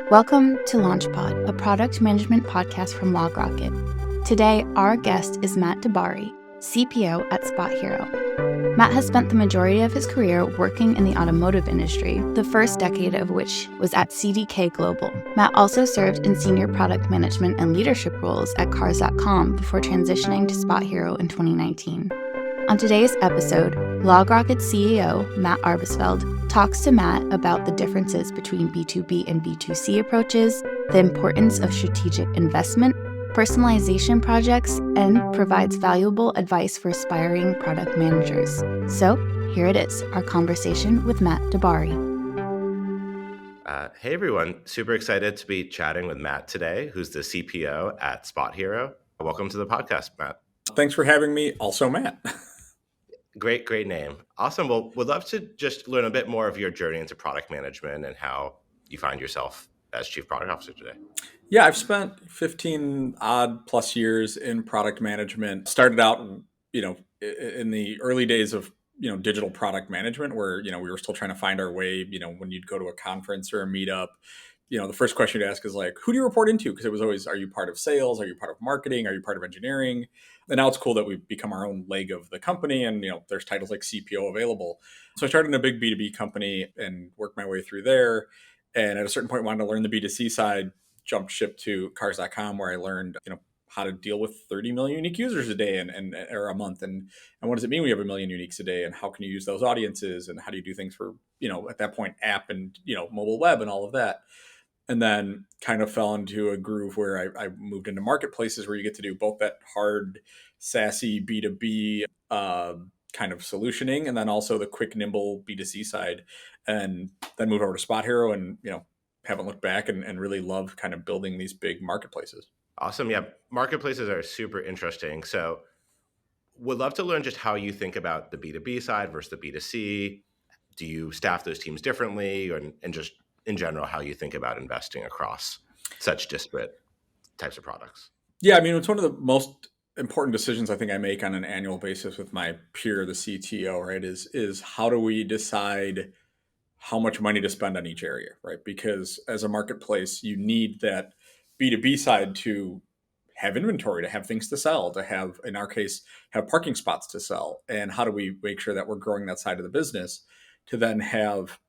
Welcome to LaunchPod, a product management podcast from LogRocket. Today, our guest is Matt DiBari, CPO at SpotHero. Matt has spent the majority of his career working in the automotive industry, the first decade of which was at CDK Global. Matt also served in senior product management and leadership roles at Cars.com before transitioning to SpotHero in 2019. On today's episode, LogRocket CEO Matt Arbesfeld talks to Matt about the differences between B2B and B2C approaches, the importance of strategic investment, personalization projects, and provides valuable advice for aspiring product managers. So here it is, our conversation with Matt DiBari. Hey everyone, super excited to be chatting with Matt today, who's the CPO at SpotHero. Welcome to the podcast, Matt. Thanks for having me. Also, Matt. Great name. Awesome. Well, would love to just learn a bit more of your journey into product management and how you find yourself as Chief Product Officer today. Yeah, I've spent 15 odd plus years in product management. Started out, in the early days of, digital product management where, we were still trying to find our way, when you'd go to a conference or a meetup. The first question you'd ask is like, who do you report into? Because it was always, are you part of sales? Are you part of marketing? Are you part of engineering? And now it's cool that we've become our own leg of the company and, there's titles like CPO available. So I started in a big B2B company and worked my way through there. And at a certain point, wanted to learn the B2C side, jumped ship to Cars.com where I learned, how to deal with 30 million unique users a day or a month. And what does it mean we have 1 million uniques a day? And how can you use those audiences? And how do you do things for, at that point, app and, mobile web and all of that? And then kind of fell into a groove where I moved into marketplaces where you get to do both that hard, sassy B2B kind of solutioning, and then also the quick, nimble B2C side. And then move over to SpotHero and, haven't looked back and really love kind of building these big marketplaces. Awesome. Yeah, marketplaces are super interesting. So would love to learn just how you think about the B2B side versus the B2C. Do you staff those teams differently, and just in general, how you think about investing across such disparate types of products? Yeah, I mean, it's one of the most important decisions I think I make on an annual basis with my peer, the CTO, right, is how do we decide how much money to spend on each area, right? Because as a marketplace, you need that B2B side to have inventory, to have things to sell, to have, in our case, have parking spots to sell. And how do we make sure that we're growing that side of the business to then have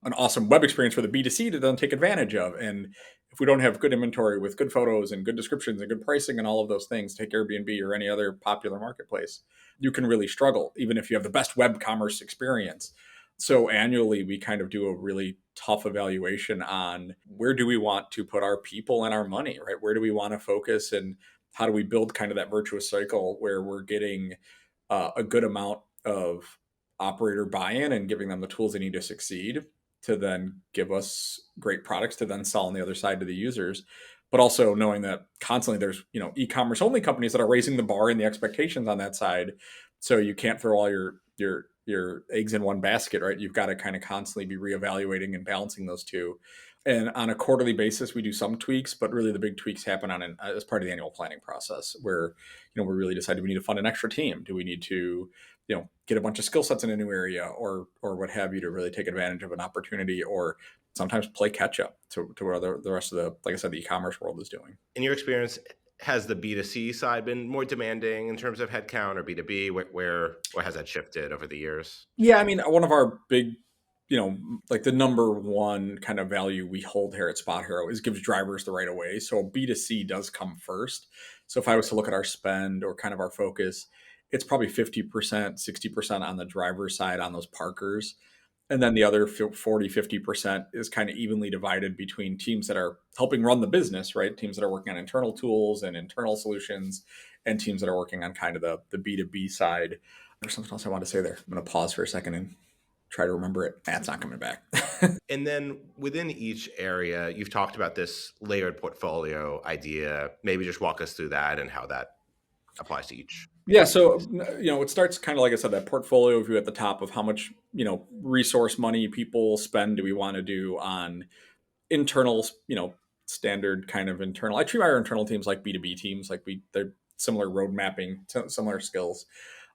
an awesome web experience for the B2C to then take advantage of? And if we don't have good inventory with good photos and good descriptions and good pricing and all of those things, take Airbnb or any other popular marketplace, you can really struggle, even if you have the best web commerce experience. So annually, we kind of do a really tough evaluation on where do we want to put our people and our money, right? Where do we want to focus, and how do we build kind of that virtuous cycle where we're getting a good amount of operator buy-in and giving them the tools they need to succeed to then give us great products to then sell on the other side to the users. But also knowing that constantly there's, e-commerce only companies that are raising the bar and the expectations on that side. So you can't throw all your eggs in one basket, right? You've got to kind of constantly be reevaluating and balancing those two. And on a quarterly basis, we do some tweaks, but really the big tweaks happen as part of the annual planning process where, we really decide, do we need to fund an extra team? Do we need to, get a bunch of skill sets in a new area or what have you to really take advantage of an opportunity, or sometimes play catch up to what the rest of the, like I said, the e-commerce world is doing. In your experience, has the B2C side been more demanding in terms of headcount, or B2B? Where has that shifted over the years? Yeah, I mean, one of our big, like the number one kind of value we hold here at SpotHero is gives drivers the right of way. So B2C does come first. So if I was to look at our spend or kind of our focus, it's probably 50%, 60% on the driver side on those parkers. And then the other 40, 50% is kind of evenly divided between teams that are helping run the business, right? Teams that are working on internal tools and internal solutions, and teams that are working on kind of the B2B side. There's something else I want to say there. I'm going to pause for a second and try to remember it. That's not coming back. And then within each area, you've talked about this layered portfolio idea. Maybe just walk us through that and how that applies to each. Yeah. So, it starts kind of, like I said, that portfolio view at the top of how much, resource, money, people spend do we want to do on internal, standard kind of internal. I treat our internal teams like B2B teams, like they're similar road mapping, similar skills.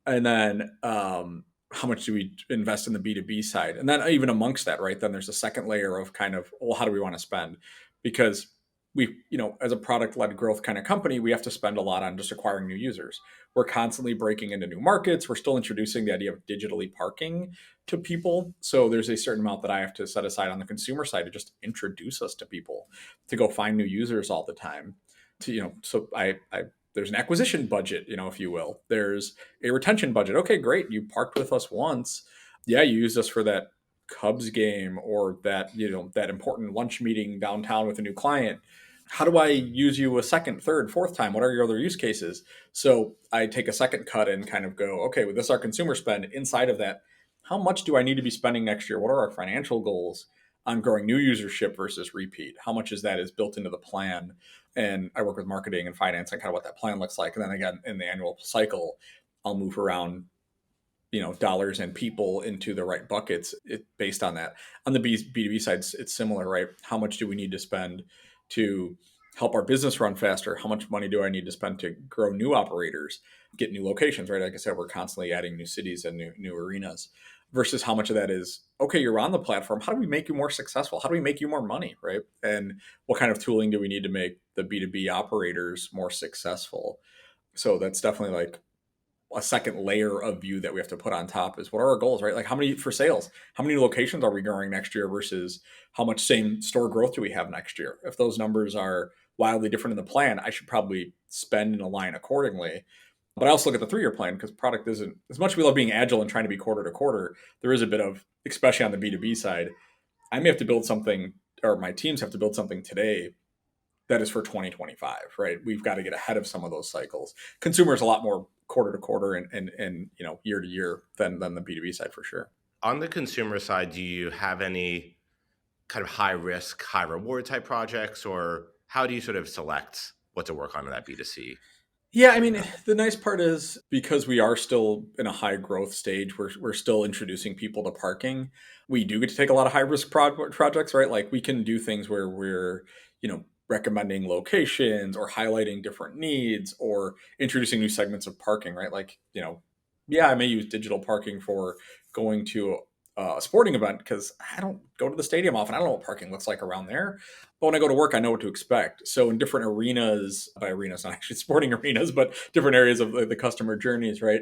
And then how much do we invest in the B2B side? And then even amongst that, right, then there's a second layer of kind of, well, how do we want to spend? because we, as a product-led growth kind of company, we have to spend a lot on just acquiring new users. We're constantly breaking into new markets. We're still introducing the idea of digitally parking to people. So there's a certain amount that I have to set aside on the consumer side to just introduce us to people, to go find new users all the time. So I there's an acquisition budget, if you will. There's a retention budget. Okay, great. You parked with us once. Yeah, you used us for that Cubs game or that, that important lunch meeting downtown with a new client. How do I use you a second, third, fourth time? What are your other use cases? So I take a second cut and kind of go, okay, with this, our consumer spend inside of that, how much do I need to be spending next year? What are our financial goals on growing new usership versus repeat? How much is that is built into the plan? And I work with marketing and finance and kind of what that plan looks like. And then again, in the annual cycle, I'll move around dollars and people into the right buckets based on that. On the B2B side, it's similar, right? How much do we need to spend to help our business run faster? How much money do I need to spend to grow new operators, get new locations, right? Like I said, we're constantly adding new cities and new arenas versus how much of that is, okay, you're on the platform. How do we make you more successful? How do we make you more money, right? And what kind of tooling do we need to make the B2B operators more successful? So that's definitely like a second layer of view that we have to put on top is what are our goals, right? Like how many for sales, how many locations are we growing next year versus how much same store growth do we have next year? If those numbers are wildly different in the plan, I should probably spend and align accordingly. But I also look at the 3-year plan because product isn't, as much as we love being agile and trying to be quarter to quarter, there is a bit of, especially on the B2B side, I may have to build something, or my teams have to build something today that is for 2025, right? We've got to get ahead of some of those cycles. Consumer is a lot more quarter to quarter and year to year than the B2B side for sure. On the consumer side, do you have any kind of high risk, high reward type projects, or how do you sort of select what to work on in that B2C? Yeah, I mean, the nice part is because we are still in a high growth stage, we're still introducing people to parking. We do get to take a lot of high risk projects, right? Like we can do things where we're, recommending locations or highlighting different needs or introducing new segments of parking, right? Like, yeah, I may use digital parking for going to a sporting event because I don't go to the stadium often. I don't know what parking looks like around there. But when I go to work, I know what to expect. So in different arenas, by arenas, not actually sporting arenas, but different areas of the customer journeys, right?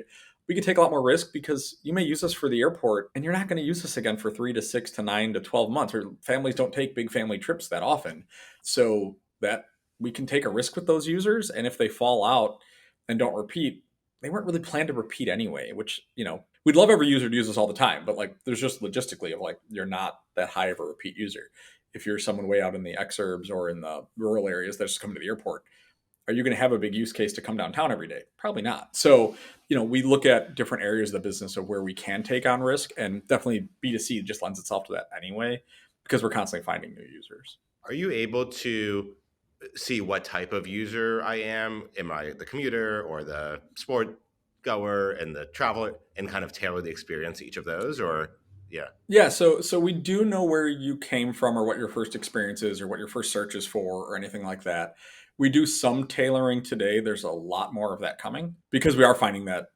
We can take a lot more risk because you may use us for the airport and you're not going to use us again for 3 to 6 to 9 to 12 months, or families don't take big family trips that often. So that we can take a risk with those users. And if they fall out and don't repeat, they weren't really planned to repeat anyway, which, we'd love every user to use us all the time, but like there's just logistically of like, you're not that high of a repeat user. If you're someone way out in the exurbs or in the rural areas that just come to the airport, are you going to have a big use case to come downtown every day? Probably not. So, we look at different areas of the business of where we can take on risk, and definitely B2C just lends itself to that anyway, because we're constantly finding new users. Are you able to see what type of user I am? Am I the commuter or the sport goer and the traveler, and kind of tailor the experience to each of those? Or Yeah, so we do know where you came from or what your first experience is or what your first search is for or anything like that. We do some tailoring today. There's a lot more of that coming because we are finding that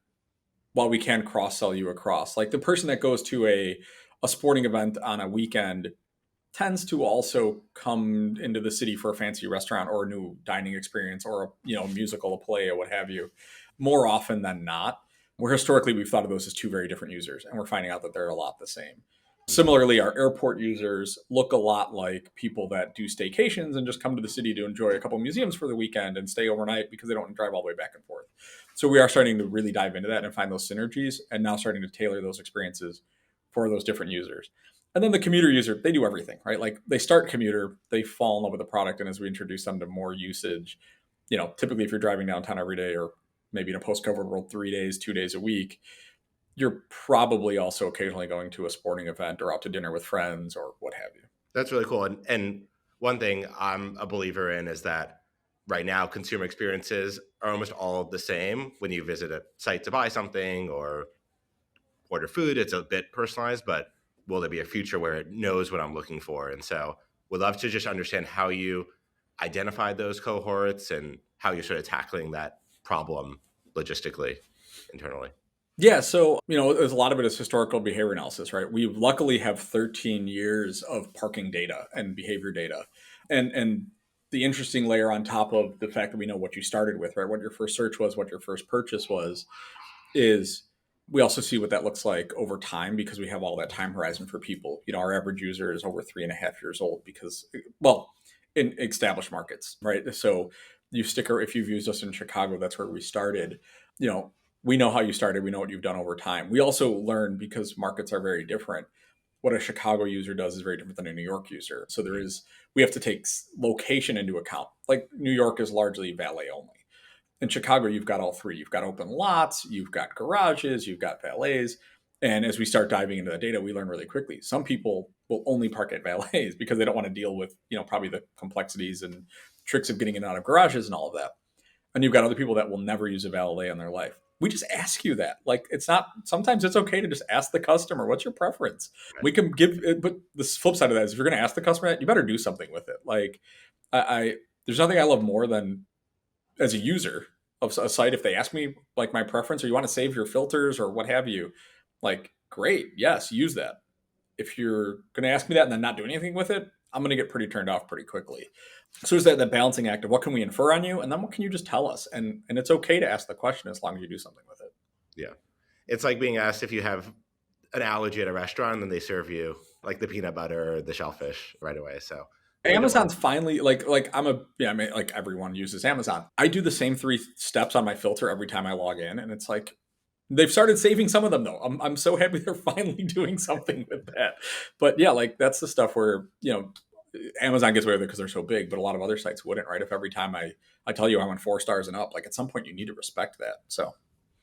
while we can cross sell you across, like the person that goes to a sporting event on a weekend tends to also come into the city for a fancy restaurant or a new dining experience or a musical, a play, or what have you, more often than not. Where historically we've thought of those as two very different users, and we're finding out that they're a lot the same. Similarly, our airport users look a lot like people that do staycations and just come to the city to enjoy a couple museums for the weekend and stay overnight because they don't drive all the way back and forth. So we are starting to really dive into that and find those synergies, and now starting to tailor those experiences for those different users. And then the commuter user, they do everything, right? Like they start commuter, they fall in love with the product, and as we introduce them to more usage, typically if you're driving downtown every day, or maybe in a post-COVID world, 3 days, 2 days a week, you're probably also occasionally going to a sporting event or out to dinner with friends or what have you. That's really cool. And one thing I'm a believer in is that right now consumer experiences are almost all the same. When you visit a site to buy something or order food, it's a bit personalized, but will there be a future where it knows what I'm looking for? And so we'd love to just understand how you identify those cohorts and how you're sort of tackling that problem logistically internally. Yeah, so there's a lot of it is historical behavior analysis, right? We luckily have 13 years of parking data and behavior data. And the interesting layer on top of the fact that we know what you started with, right? What your first search was, what your first purchase was, is we also see what that looks like over time because we have all that time horizon for people. Our average user is over 3.5 years old because, well, in established markets, right? So if you've used us in Chicago, that's where we started. We know how you started. We know what you've done over time. We also learn, because markets are very different, what a Chicago user does is very different than a New York user. So we have to take location into account. Like New York is largely valet only. In Chicago, you've got all three. You've got open lots, you've got garages, you've got valets. And as we start diving into the data, we learn really quickly. Some people will only park at valets because they don't want to deal with, probably the complexities and tricks of getting in and out of garages and all of that. And you've got other people that will never use a valet in their life. We just ask you that. Like, sometimes it's okay to just ask the customer, what's your preference? Right. We can but the flip side of that is, if you're going to ask the customer that, you better do something with it. Like, there's nothing I love more than, as a user of a site, if they ask me like my preference, or you want to save your filters or what have you, like, great, yes, use that. If you're going to ask me that and then not do anything with it, I'm going to get pretty turned off pretty quickly. So there's that balancing act of what can we infer on you, and then what can you just tell us? And it's okay to ask the question as long as you do something with it. Yeah. It's like being asked if you have an allergy at a restaurant, and then they serve you like the peanut butter or the shellfish right away. So Amazon's finally like everyone uses Amazon. I do the same 3 steps on my filter every time I log in, and it's like, they've started saving some of them though. I'm so happy they're finally doing something with that. But yeah, like, that's the stuff where, Amazon gets away with it because they're so big, but a lot of other sites wouldn't, right? If every time I tell you I want 4 stars and up, like, at some point you need to respect that. So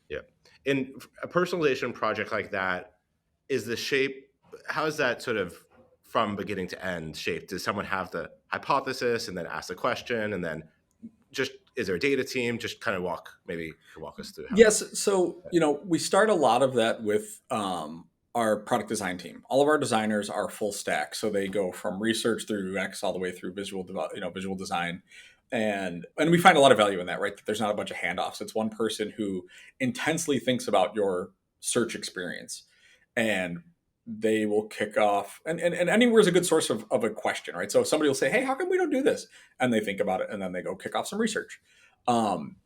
yeah. In a personalization project like that, is the shape, how is that sort of from beginning to end shaped? Does someone have the hypothesis and then ask the question, and then just, is there a data team? Just kind of walk us through how. yes. So, we start a lot of that with our product design team. All of our designers are full stack. So they go from research through UX all the way through visual design. And we find a lot of value in that, right? That there's not a bunch of handoffs. It's one person who intensely thinks about your search experience, and they will kick off. And anywhere is a good source of a question, right? So somebody will say, hey, how come we don't do this? And they think about it, and then they go kick off some research. And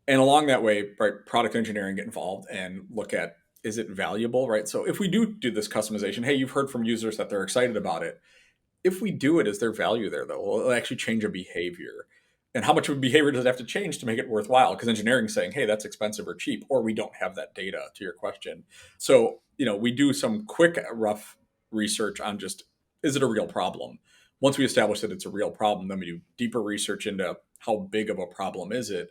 along that way, right, product engineering get involved and look at, is it valuable, right? So if we do this customization, hey, you've heard from users that they're excited about it. If we do it, is there value there, though? Will it actually change a behavior? And how much of a behavior does it have to change to make it worthwhile? Because engineering is saying, hey, that's expensive or cheap, or we don't have that data, to your question. So, we do some quick, rough research on just, is it a real problem? Once we establish that it's a real problem, then we do deeper research into how big of a problem is it,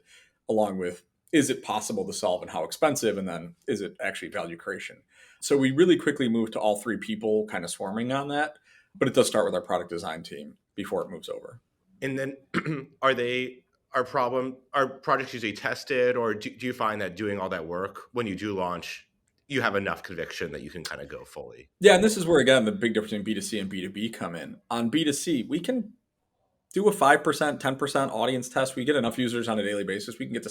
along with, is it possible to solve and how expensive? And then, is it actually value creation? So we really quickly move to all 3 people kind of swarming on that. But it does start with our product design team before it moves over. And then are projects usually tested, or do you find that doing all that work, when you do launch, you have enough conviction that you can kind of go fully? Yeah, and this is where, again, the big difference in B2C and B2B come in. On B2C, we can do a 5%, 10% audience test. We get enough users on a daily basis. We can get to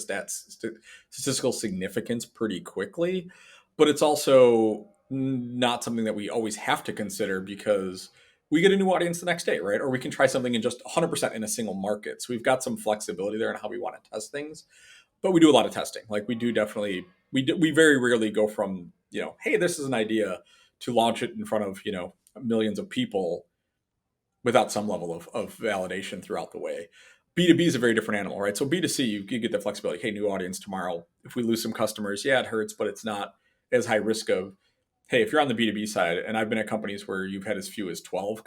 statistical significance pretty quickly. But it's also not something that we always have to consider, because we get a new audience the next day, right? Or we can try something in just 100% in a single market. So we've got some flexibility there in how we want to test things. But we do a lot of testing. Like, we very rarely go from, hey, this is an idea, to launch it in front of, millions of people without some level of validation throughout the way. B2B is a very different animal, right? So B2C, you get the flexibility. Hey, new audience tomorrow. If we lose some customers, yeah, it hurts, but it's not as high risk of, hey, if you're on the B2B side, and I've been at companies where you've had as few as 12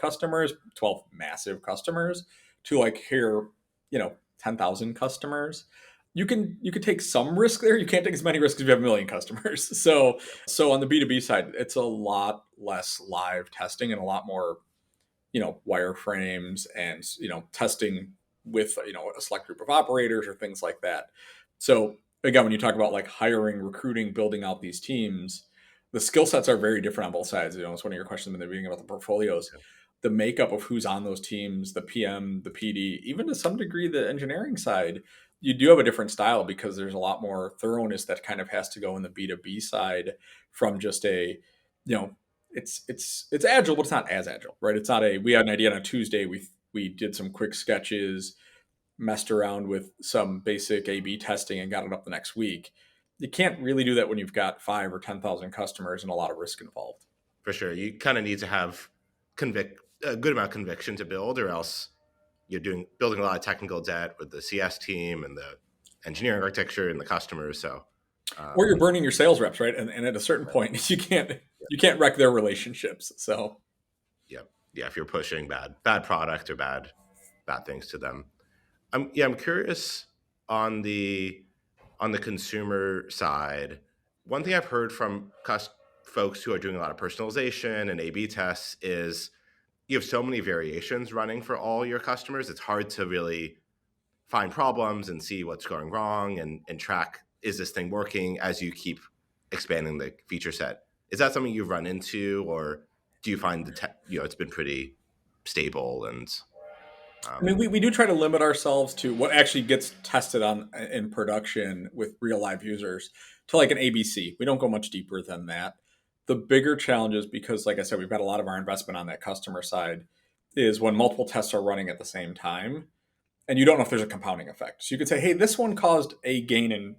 massive customers, to like here, 10,000 customers, you could take some risk there. You can't take as many risks if you have 1 million customers. So on the B2B side, it's a lot less live testing and a lot more, wireframes and, testing with, a select group of operators or things like that. So again, when you talk about like hiring, recruiting, building out these teams, the skill sets are very different on both sides. It's one of your questions in the beginning about the portfolios. Yeah. The makeup of who's on those teams, the PM, the PD, even to some degree the engineering side, you do have a different style, because there's a lot more thoroughness that kind of has to go in the B2B side, from just a, it's agile, but it's not as agile, right? It's not we had an idea on a Tuesday, we We did some quick sketches, messed around with some basic A/B testing, and got it up the next week. You can't really do that when you've got 5 or 10,000 customers and a lot of risk involved. For sure. You kind of need to have a good amount of conviction to build, or else you're building a lot of technical debt with the CS team and the engineering architecture and the customers. So, or you're burning your sales reps, right? And at a certain point, you can't wreck their relationships. So, yeah, if you're pushing bad product or bad things to them. I'm curious on the consumer side. One thing I've heard from folks who are doing a lot of personalization and A/B tests is you have so many variations running for all your customers. It's hard to really find problems and see what's going wrong and track, is this thing working, as you keep expanding the feature set. Is that something you've run into, or do you find it's been pretty stable? And I mean, we do try to limit ourselves to what actually gets tested on in production with real live users to like an ABC. We don't go much deeper than that. The bigger challenge is because, like I said, we've got a lot of our investment on that customer side, is when multiple tests are running at the same time and you don't know if there's a compounding effect. So you could say, hey, this one caused a gain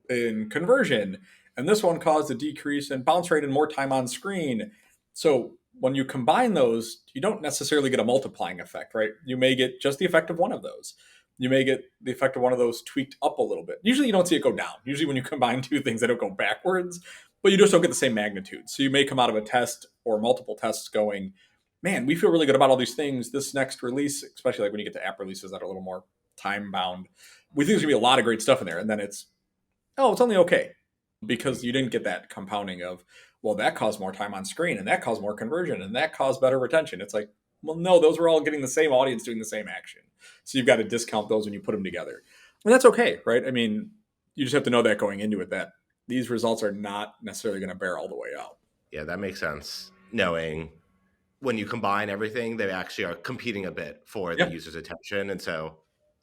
in conversion, and this one caused a decrease in bounce rate and more time on screen. So when you combine those, you don't necessarily get a multiplying effect, right? You may get just the effect of one of those. You may get the effect of one of those tweaked up a little bit. Usually you don't see it go down. Usually when you combine two things, they don't go backwards, but you just don't get the same magnitude. So you may come out of a test or multiple tests going, man, we feel really good about all these things. This next release, especially like when you get to app releases that are a little more time bound, we think there's gonna be a lot of great stuff in there. And then it's only okay, because you didn't get that compounding of, well, that caused more time on screen and that caused more conversion and that caused better retention. It's like, well, no, those were all getting the same audience doing the same action. So you've got to discount those when you put them together. And that's okay, right? I mean, you just have to know that going into it, that these results are not necessarily going to bear all the way out. Yeah, that makes sense. Knowing when you combine everything, they actually are competing a bit for the user's attention. And so,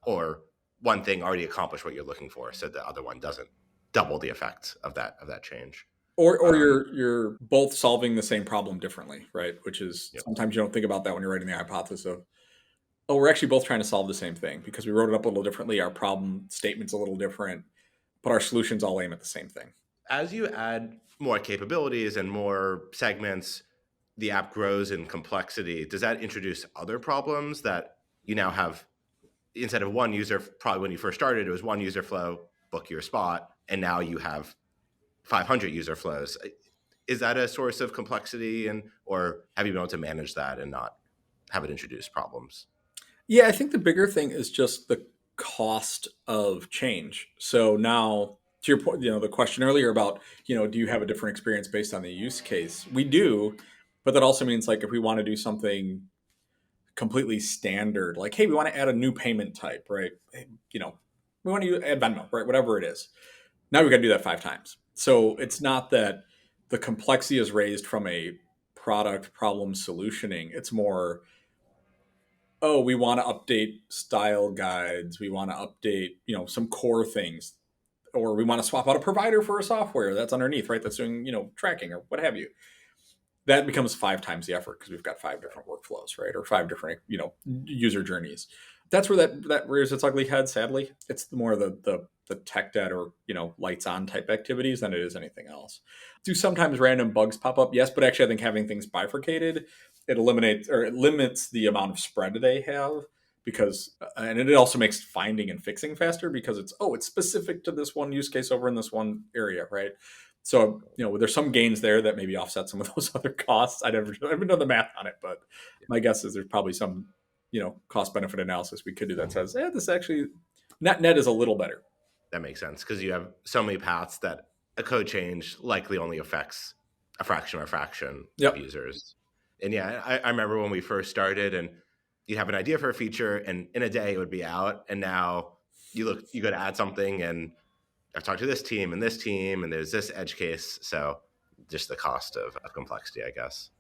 or one thing already accomplished what you're looking for, so the other one doesn't double the effect of that change. Or you're both solving the same problem differently, right? Which is sometimes you don't think about that when you're writing the hypothesis of, oh, we're actually both trying to solve the same thing because we wrote it up a little differently. Our problem statement's a little different, but our solutions all aim at the same thing. As you add more capabilities and more segments, the app grows in complexity. Does that introduce other problems that you now have? Instead of one user, probably when you first started, it was one user flow, book your spot, and now you have 500 user flows. Is that a source of complexity, or have you been able to manage that and not have it introduce problems? Yeah, I think the bigger thing is just the cost of change. So now, to your point, the question earlier about, do you have a different experience based on the use case? We do, but that also means like if we want to do something completely standard, like, hey, we want to add a new payment type, right? We want to add Venmo, right? Whatever it is. Now we've got to do that 5 times. So it's not that the complexity is raised from a product problem solutioning. It's more, we want to update style guides. We want to update, some core things, or we want to swap out a provider for a software that's underneath, right? That's doing, tracking or what have you. That becomes 5 times the effort because we've got 5 different workflows, right? Or 5 different, user journeys. That's where that rears its ugly head. Sadly, it's more the tech debt or lights on type activities than it is anything else. Do sometimes random bugs pop up? Yes, but actually I think having things bifurcated, it limits the amount of spread they have, because and it also makes finding and fixing faster because it's specific to this one use case over in this one area, right? So there's some gains there that maybe offset some of those other costs. I haven't done the math on it, but my guess is there's probably some cost benefit analysis we could do that says, this actually net is a little better. That makes sense, because you have so many paths that a code change likely only affects a fraction of users. And I remember when we first started and you'd have an idea for a feature and in a day it would be out. And now you go to add something and I've talked to this team and there's this edge case. So just the cost of complexity, I guess.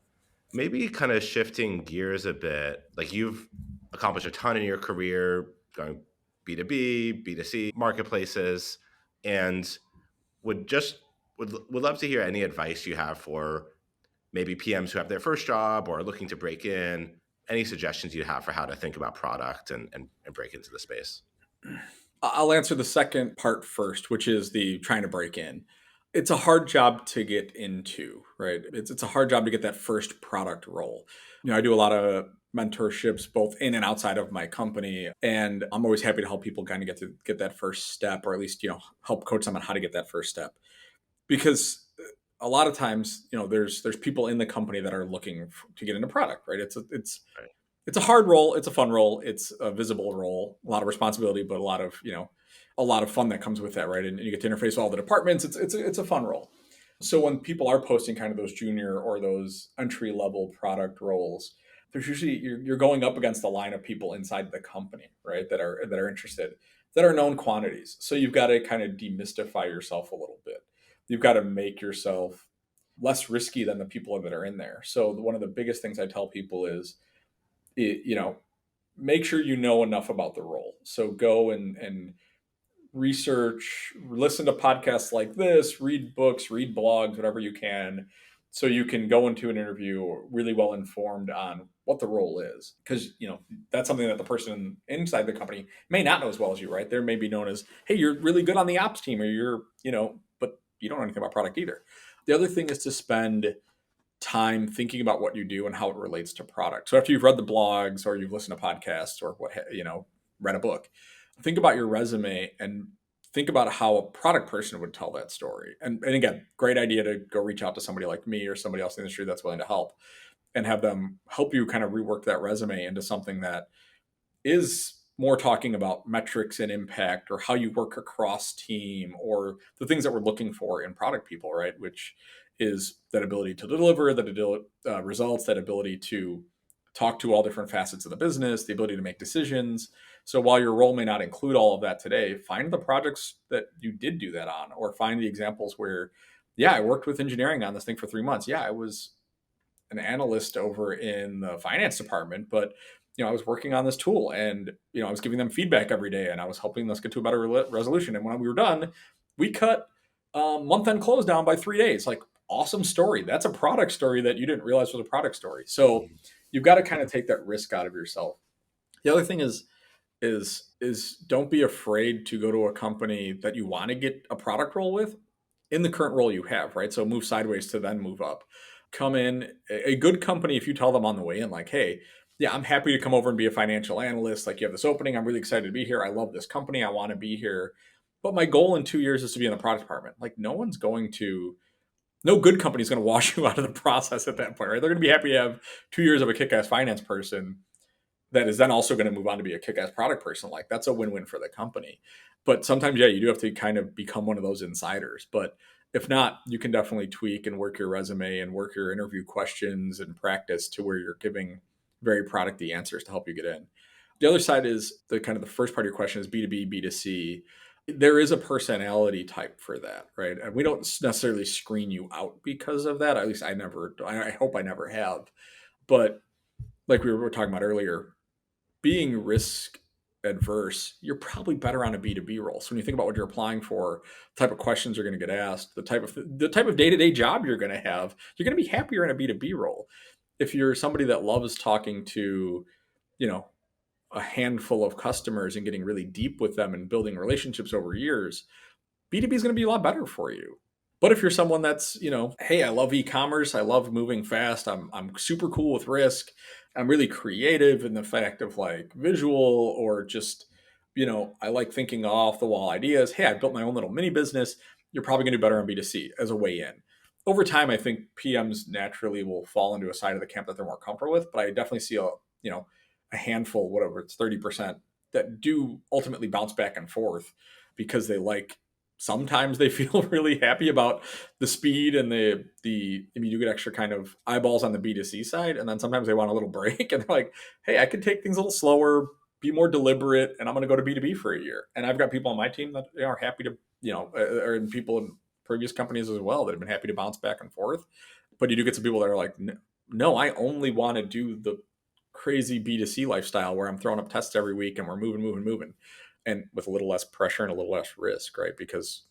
Maybe kind of shifting gears a bit, like you've accomplished a ton in your career going B2B, B2C marketplaces, and would love to hear any advice you have for maybe PMs who have their first job or are looking to break in. any suggestions you have for how to think about product and break into the space? I'll answer the second part first, which is the trying to break in. It's a hard job to get into, right? It's a hard job to get that first product role. I do a lot of mentorships both in and outside of my company, and I'm always happy to help people kind of get that first step, or at least help coach them on how to get that first step. Because a lot of times, there's people in the company that are looking to get into product, right? Right. It's a hard role. It's a fun role. It's a visible role. A lot of responsibility, but a lot of fun that comes with that, right? And you get to interface with all the departments. It's a fun role. So when people are posting kind of those junior or those entry level product roles, there's usually you're going up against a line of people inside the company, right? That are interested, that are known quantities. So you've got to kind of demystify yourself a little bit. You've got to make yourself less risky than the people that are in there. So one of the biggest things I tell people is, make sure you know enough about the role. So go and research, listen to podcasts like this, read books, read blogs, whatever you can, so you can go into an interview really well informed on what the role is. Because that's something that the person inside the company may not know as well as you, right? They may be known as, hey, you're really good on the ops team, or but you don't know anything about product either. The other thing is to spend time thinking about what you do and how it relates to product. So after you've read the blogs or you've listened to podcasts or read a book, think about your resume and think about how a product person would tell that story. And again, great idea to go reach out to somebody like me or somebody else in the industry that's willing to help, and have them help you kind of rework that resume into something that is more talking about metrics and impact, or how you work across team, or the things that we're looking for in product people, right? Which is that ability to deliver, results, that ability to talk to all different facets of the business, the ability to make decisions. So while your role may not include all of that today, find the projects that you did do that on, or find the examples where, yeah, I worked with engineering on this thing for 3 months. Yeah, I was an analyst over in the finance department, but I was working on this tool, and I was giving them feedback every day, and I was helping us get to a better resolution. And when we were done, we cut month-end close down by 3 days. Like, awesome story. That's a product story that you didn't realize was a product story. So you've got to kind of take that risk out of yourself. The other thing is don't be afraid to go to a company that you want to get a product role with in the current role you have, right? So move sideways to then move up. Come in a good company. If you tell them on the way in, like, hey, yeah, I'm happy to come over and be a financial analyst. Like, you have this opening. I'm really excited to be here. I love this company. I want to be here. But my goal in 2 years is to be in the product department. Like, no good company is going to wash you out of the process at that point, right? They're going to be happy to have 2 years of a kick-ass finance person that is then also going to move on to be a kick-ass product person. Like, that's a win-win for the company. But sometimes, yeah, you do have to kind of become one of those insiders. But if not, you can definitely tweak and work your resume and work your interview questions and practice to where you're giving very product-y answers to help you get in. The other side is the kind of the first part of your question is B2B, B2C. There is a personality type for that, right? And we don't necessarily screen you out because of that. At least I hope I never have. But like we were talking about earlier, being risk adverse, you're probably better on a B2B role. So when you think about what you're applying for, the type of questions you're going to get asked, the type of day-to-day job you're going to have, you're going to be happier in a B2B role. If you're somebody that loves talking to, a handful of customers and getting really deep with them and building relationships over years, B2B is going to be a lot better for you. But if you're someone that's, hey, I love e-commerce, I love moving fast, I'm super cool with risk, I'm really creative in the fact of like visual, or just, I like thinking off the wall ideas. Hey, I built my own little mini business. You're probably going to do better on B2C as a way in. Over time, I think PMs naturally will fall into a side of the camp that they're more comfortable with. But I definitely see a handful, whatever it's 30%, that do ultimately bounce back and forth because sometimes they feel really happy about the speed and you get extra kind of eyeballs on the B2C side. And then sometimes they want a little break and they're like, hey, I could take things a little slower, be more deliberate, and I'm going to go to B2B for a year. And I've got people on my team that are happy to, or people in previous companies as well that have been happy to bounce back and forth. But you do get some people that are like, no, I only want to do the crazy B2C lifestyle where I'm throwing up tests every week and we're moving. And with a little less pressure and a little less risk, right? Because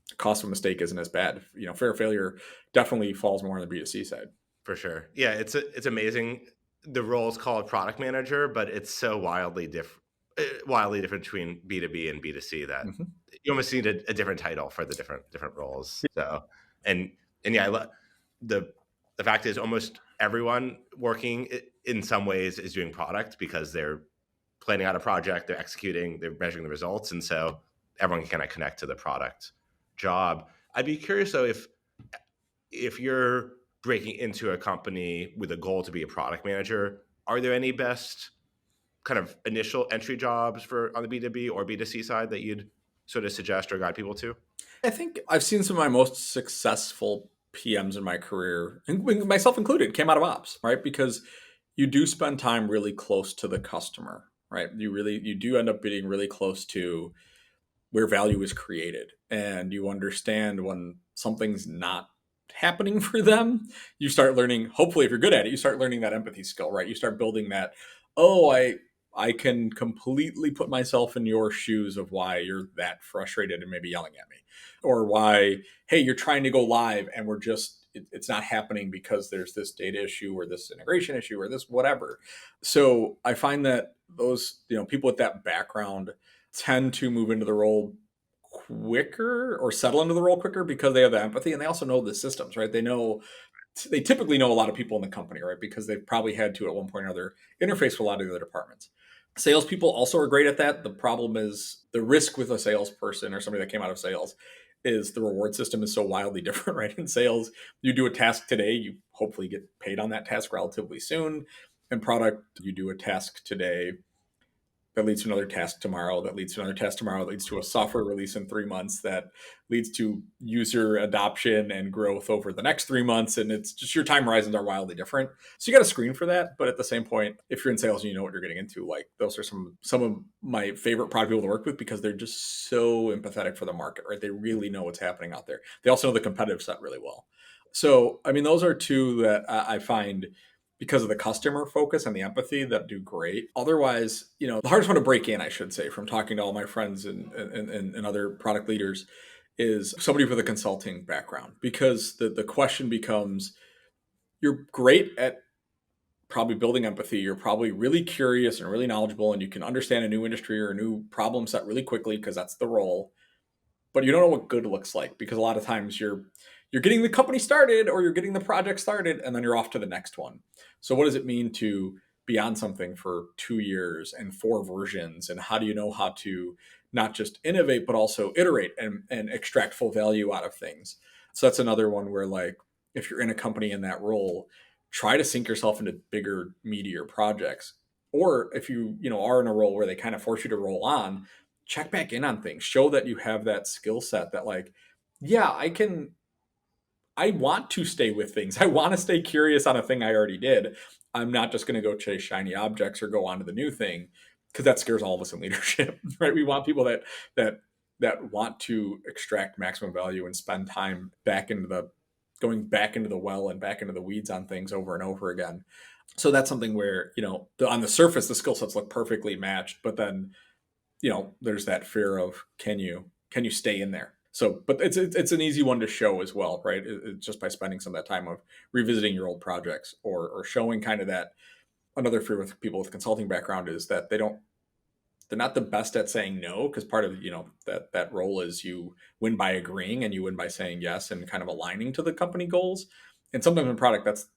the cost of a mistake isn't as bad. Fair failure definitely falls more on the B2C side. For sure. Yeah, it's amazing the role is called product manager, but it's so wildly different between B2B and B2C that Mm-hmm. you almost need a different title for the different roles. So, and yeah, the fact is almost everyone working in some ways is doing product because they're planning out a project, they're executing, they're measuring the results. And so everyone can kind of connect to the product job. I'd be curious though, if you're breaking into a company with a goal to be a product manager, are there any best kind of initial entry jobs for on the B2B or B2C side that you'd sort of suggest or guide people to? I think I've seen some of my most successful PMs in my career, myself included, came out of ops, right? Because you do spend time really close to the customer, right? You do end up being really close to where value is created, and you understand when something's not happening for them. You start learning, hopefully if you're good at it, you start learning that empathy skill, right? You start building that, oh, I can completely put myself in your shoes of why you're that frustrated and maybe yelling at me, or why, hey, you're trying to go live and it's not happening because there's this data issue or this integration issue or this whatever. So I find that those, people with that background tend to move into the role quicker or settle into the role quicker because they have the empathy, and they also know the systems, right? They typically know a lot of people in the company, right? Because they've probably had to at one point or other interface with a lot of the other departments. Salespeople also are great at that. The problem is the risk with a salesperson or somebody that came out of sales is the reward system is so wildly different, right? In sales, you do a task today, you hopefully get paid on that task relatively soon. In product, you do a task today, that leads to another task tomorrow, that leads to another task tomorrow, that leads to a software release in 3 months, that leads to user adoption and growth over the next 3 months. And it's just your time horizons are wildly different. So you got to screen for that. But at the same point, if you're in sales and you know what you're getting into, like those are some of my favorite product people to work with because they're just so empathetic for the market, right? They really know what's happening out there. They also know the competitive set really well. So, I mean, those are two that I find because of the customer focus and the empathy that do great. Otherwise, the hardest one to break in, I should say, from talking to all my friends and other product leaders is somebody with a consulting background, because the question becomes, you're great at probably building empathy. You're probably really curious and really knowledgeable, and you can understand a new industry or a new problem set really quickly because that's the role. But you don't know what good looks like, because a lot of times you're getting the company started or you're getting the project started and then you're off to the next one. So what does it mean to be on something for 2 years and 4 versions? And how do you know how to not just innovate, but also iterate and extract full value out of things? So that's another one where, like, if you're in a company in that role, try to sink yourself into bigger, meatier projects. Or if you are in a role where they kind of force you to roll on, check back in on things, show that you have that skill set that, like, yeah, I want to stay with things. I want to stay curious on a thing I already did. I'm not just going to go chase shiny objects or go on to the new thing, because that scares all of us in leadership, right? We want people that want to extract maximum value and spend time going back into the well and back into the weeds on things over and over again. So that's something where, on the surface, the skill sets look perfectly matched, but then, there's that fear of, can you stay in there? So, but it's an easy one to show as well, right? It's just by spending some of that time of revisiting your old projects or showing kind of that. Another fear with people with consulting background is that they're not the best at saying no, because part of that role is you win by agreeing and you win by saying yes and kind of aligning to the company goals. And sometimes in product, that's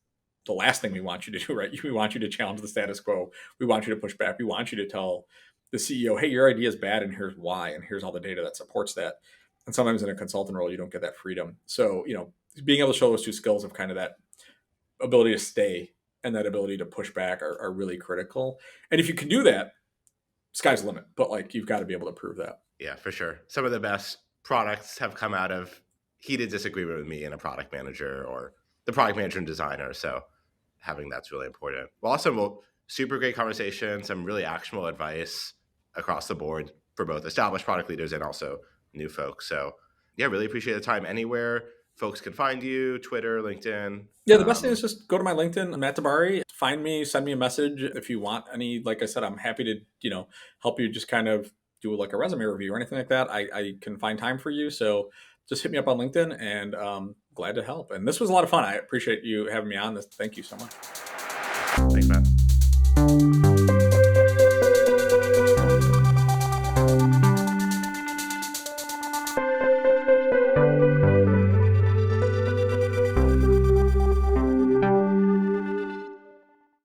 the last thing we want you to do, right? We want you to challenge the status quo. We want you to push back. We want you to tell the CEO, hey, your idea is bad and here's why, and here's all the data that supports that. And sometimes in a consultant role, you don't get that freedom. So, being able to show those two skills of kind of that ability to stay and that ability to push back are really critical. And if you can do that, sky's the limit. But, like, you've got to be able to prove that. Yeah, for sure. Some of the best products have come out of heated disagreement with me and a product manager or the product manager and designer. So having that's really important. Well, awesome. Super great conversation. Some really actionable advice across the board for both established product leaders and also new folks. So yeah, really appreciate the time. Anywhere folks can find you, Twitter, LinkedIn. Yeah, the best thing is just go to my LinkedIn, Matt DiBari. Find me, send me a message if you want any. Like I said, I'm happy to help you just kind of do like a resume review or anything like that. I can find time for you. So just hit me up on LinkedIn, and glad to help. And this was a lot of fun. I appreciate you having me on this. Thank you so much. Thanks, Matt. Podcast.